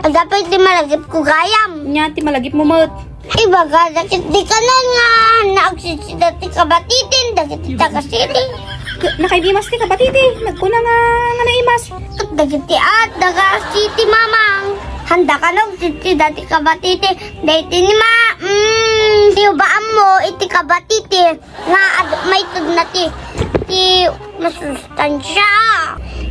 Dapat di malagip ko gayam. Nya, ti malagip mo mat. Iba ka, dakit di ka nun nga. Naagsisida ti kabatitin, dakit ti takasiti. Nakaibimas ti kabatiti. Nagkuna nga naimas. At dakit ti at, dakasiti mamang. Handa ka nung ti dati kabatiti. Dati ni ma, tiyubaan mo, iti kabatiti. Nga, may tud na ti masustansya.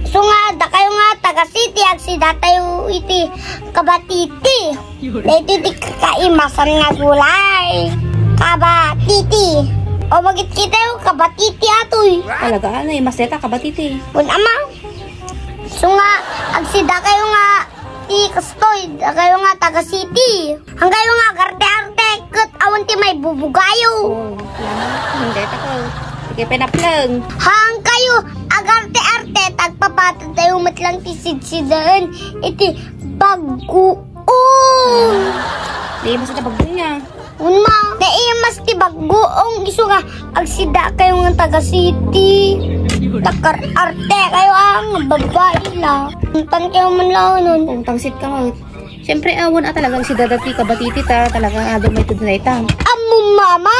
So nga, da kayo nga, taga-city, agsida tayo iti kabatiti. Dito ti kakaimasan nga gulay. Kabatiti. O magit kita yung kabatiti atoy. Talaga, naimaseta kabatiti. Bun ama. So nga, agsida kayo nga, ti kastoy, da kayo nga taga-city. Hanggang kayo nga, garte-arte, kat awan ti may bubugayo. Hindi, tako. Sige, pinaplang. Hang kayo, agarte-arte, tagpapatad tayo matlang tisid-sidaan. Iti bagoon. Naimas na bagbo niya. Unma, naimas ti bagoong iso nga, agsida kayo nga taga-city. Takar-arte kayo ang babae la. Untan kayo man lang nun. Kung tangsit ka mo. Siyempre, awan talagang si dadati kabatiti ta. Talagang may tudunay ta. Amo mama?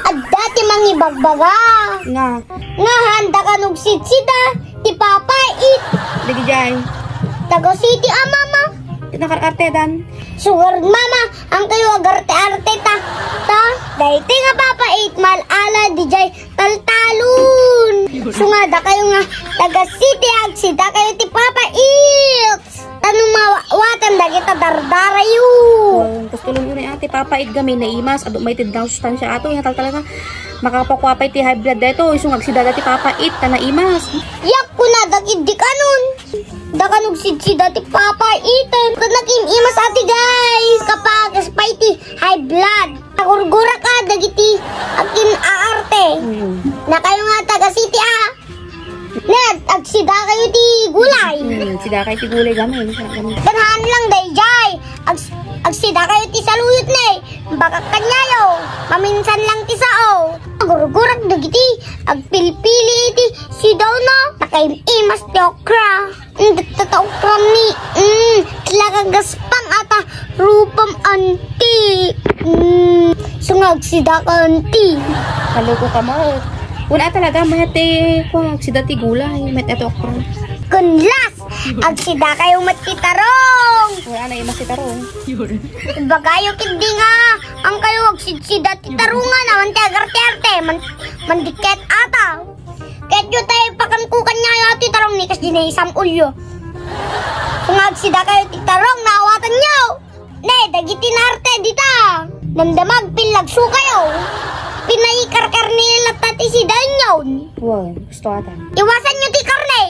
At dati mangibagbaga. Nga. Nga handa ka nugsitsida. Ti papait. Lagi dyan. Taga-city mama. Nakar-arte dan. Sugar mama, ang kayo agarte-arte ta. Dahiti nga papait, malala di jay taltalun. So nga, da kayo nga taga-city agsida kayo ti papait. Tanong mawatan da kita dardara yun. Tapos tulong yun ate, papait kami na imas. Ado may tindaw sustansya ato. Yung talaga makapakwapay ti high blood dito. Isong agsida dati papait ta na imas. Yak ko na, dagid di ka nun. Dakanog sidsida ti papaitan. Kanagin imas ati guys. Kapag aspay ti high blood. Nagurgura ka, dagiti akin aarte. Na kayo nga taga-city Ned, agsida kayo ti gulay. Sida kayo ti gulay gamay. Ganahan lang dayjay. Agsida kayo ti saluyot na Baka kanyayo. Maminsan lang ti sao. Nagurgurak dagiti. Agpilpili iti sidaw na. Nakaimas ti okra. Tata okra ni. Tlagagaspang ata rupam anti. Sungag sida ka anti. Kaloko ka mo. Wala talaga, mayate kung agsida ti gulay. Mayate ito okra. Kunlas! Agsida kayo matitarong! Wala na imas ti tarong. Bagayo kindi nga! Ang kayo agsidsida ti tarungan naman ti agarte-arte. Mandiket ata. Kahit yun tayo pakankukan niya yung ti tarong ni kas di na isang ulyo. Kung agsida kayo ti tarong, naawatan niyo! Ne, dagiti na arte dita! Namdamag pilagso kayo! Pinaikarkar nila tati si Danyon. Wow, gusto ata. Iwasan nyo ti karne.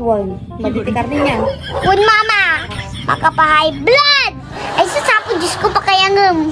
Wow, maditikar din yan. Kun mama, makapa-high blood. Ay sasapo, Diyos ko pa kaya ngam.